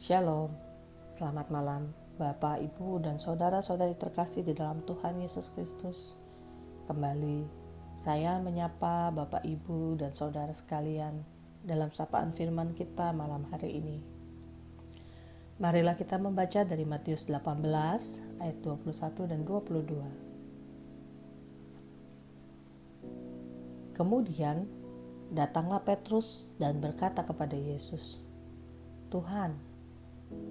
Shalom, selamat malam Bapak, Ibu, dan saudara-saudari terkasih di dalam Tuhan Yesus Kristus. Kembali saya menyapa Bapak, Ibu, dan saudara sekalian dalam sapaan firman kita malam hari ini. Marilah kita membaca dari Matius 18 ayat 21 dan 22. Kemudian datanglah Petrus dan berkata kepada Yesus, "Tuhan,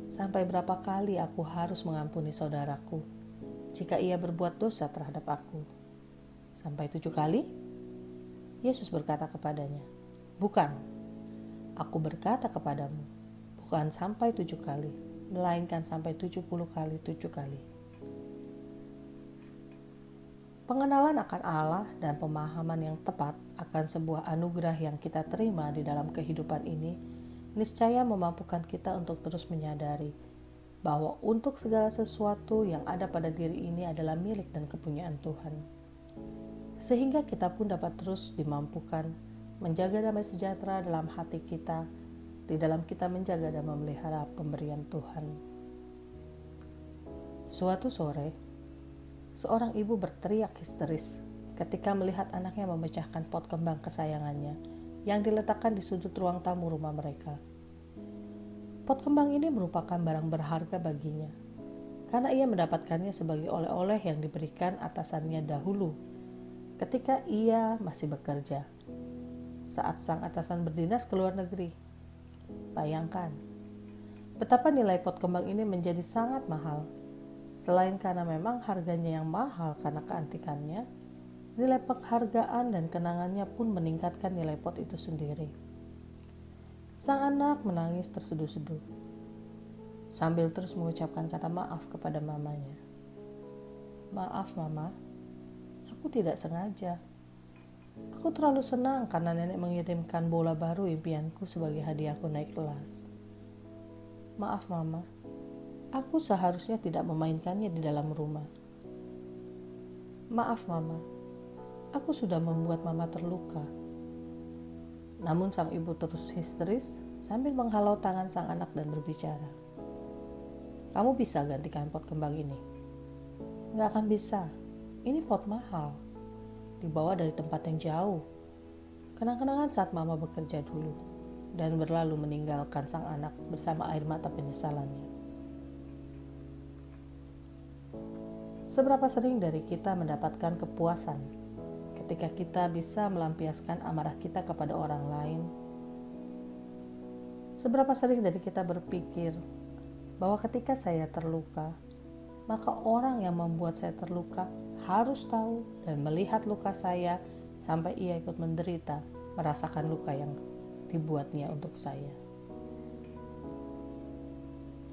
sampai berapa kali aku harus mengampuni saudaraku jika ia berbuat dosa terhadap aku? Sampai 7 kali?" Yesus berkata kepadanya, "Bukan, aku berkata kepadamu, bukan sampai 7 kali, melainkan sampai 70 kali 7 kali." Pengenalan akan Allah dan pemahaman yang tepat akan sebuah anugerah yang kita terima di dalam kehidupan ini niscaya memampukan kita untuk terus menyadari bahwa untuk segala sesuatu yang ada pada diri ini adalah milik dan kepunyaan Tuhan. Sehingga kita pun dapat terus dimampukan menjaga damai sejahtera dalam hati kita di dalam kita menjaga dan memelihara pemberian Tuhan. Suatu sore, seorang ibu berteriak histeris ketika melihat anaknya memecahkan pot kembang kesayangannya yang diletakkan di sudut ruang tamu rumah mereka. Pot kembang ini merupakan barang berharga baginya, karena ia mendapatkannya sebagai oleh-oleh yang diberikan atasannya dahulu ketika ia masih bekerja, saat sang atasan berdinas ke luar negeri. Bayangkan, betapa nilai pot kembang ini menjadi sangat mahal. Selain karena memang harganya yang mahal karena keantikannya, nilai penghargaan dan kenangannya pun meningkatkan nilai pot itu sendiri. Sang anak menangis terseduh-seduh, sambil terus mengucapkan kata maaf kepada mamanya. "Maaf Mama, aku tidak sengaja. Aku terlalu senang karena nenek mengirimkan bola baru impianku sebagai hadiahku naik kelas. Maaf Mama, aku seharusnya tidak memainkannya di dalam rumah. Maaf Mama, aku sudah membuat Mama terluka." Namun sang ibu terus histeris sambil menghalau tangan sang anak dan berbicara, "Kamu bisa gantikan pot kembang ini?" "Nggak akan bisa, ini pot mahal, dibawa dari tempat yang jauh. Kenang-kenangan saat Mama bekerja dulu," dan berlalu meninggalkan sang anak bersama air mata penyesalannya. Seberapa sering dari kita mendapatkan kepuasan ketika kita bisa melampiaskan amarah kita kepada orang lain? Seberapa sering dari kita berpikir bahwa ketika saya terluka, maka orang yang membuat saya terluka harus tahu dan melihat luka saya sampai ia ikut menderita, merasakan luka yang dibuatnya untuk saya.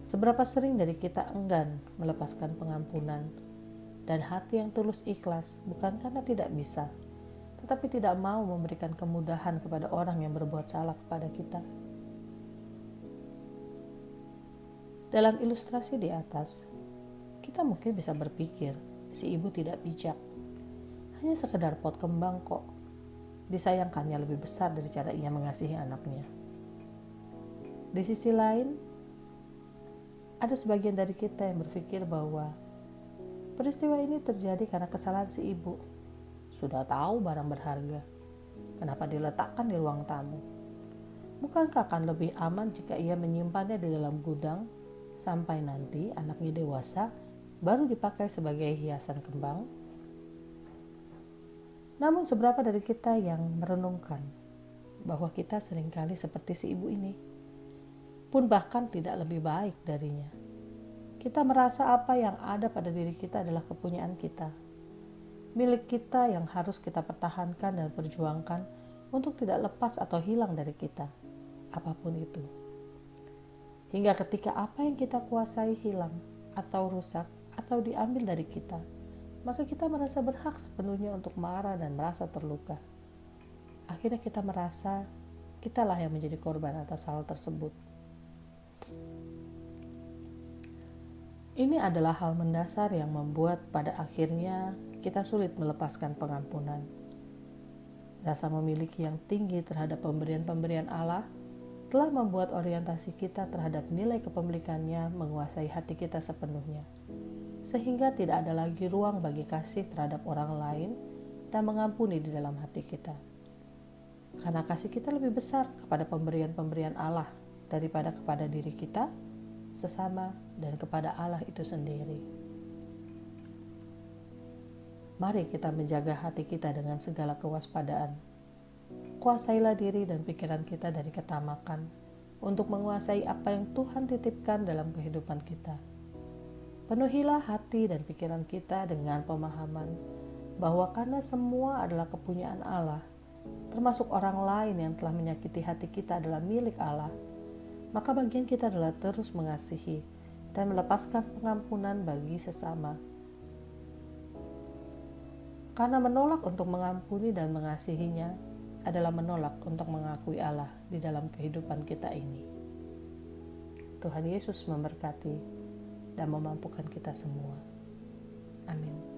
Seberapa sering dari kita enggan melepaskan pengampunan dan hati yang tulus ikhlas, bukan karena tidak bisa, tetapi tidak mau memberikan kemudahan kepada orang yang berbuat salah kepada kita. Dalam ilustrasi di atas, kita mungkin bisa berpikir si ibu tidak bijak. Hanya sekedar pot kembang kok. Disayangkannya lebih besar dari cara ia mengasihi anaknya. Di sisi lain, ada sebagian dari kita yang berpikir bahwa peristiwa ini terjadi karena kesalahan si ibu. Sudah tahu barang berharga, kenapa diletakkan di ruang tamu? Bukankah akan lebih aman jika ia menyimpannya di dalam gudang sampai nanti anaknya dewasa baru dipakai sebagai hiasan kembang? Namun seberapa dari kita yang merenungkan bahwa kita seringkali seperti si ibu ini, pun bahkan tidak lebih baik darinya. Kita merasa apa yang ada pada diri kita adalah kepunyaan kita, milik kita yang harus kita pertahankan dan perjuangkan untuk tidak lepas atau hilang dari kita, apapun itu. Hingga ketika apa yang kita kuasai hilang atau rusak atau diambil dari kita, maka kita merasa berhak sepenuhnya untuk marah dan merasa terluka. Akhirnya kita merasa kitalah yang menjadi korban atas hal tersebut. Ini adalah hal mendasar yang membuat pada akhirnya kita sulit melepaskan pengampunan. Rasa memiliki yang tinggi terhadap pemberian-pemberian Allah telah membuat orientasi kita terhadap nilai kepemilikannya menguasai hati kita sepenuhnya, sehingga tidak ada lagi ruang bagi kasih terhadap orang lain dan mengampuni di dalam hati kita. Karena kasih kita lebih besar kepada pemberian-pemberian Allah daripada kepada diri kita, sesama, dan kepada Allah itu sendiri. Mari kita menjaga hati kita dengan segala kewaspadaan. Kuasailah diri dan pikiran kita dari ketamakan untuk menguasai apa yang Tuhan titipkan dalam kehidupan kita. Penuhilah hati dan pikiran kita dengan pemahaman bahwa karena semua adalah kepunyaan Allah, termasuk orang lain yang telah menyakiti hati kita adalah milik Allah, maka bagian kita adalah terus mengasihi dan melepaskan pengampunan bagi sesama. Karena menolak untuk mengampuni dan mengasihinya adalah menolak untuk mengakui Allah di dalam kehidupan kita ini. Tuhan Yesus memberkati dan memampukan kita semua. Amin.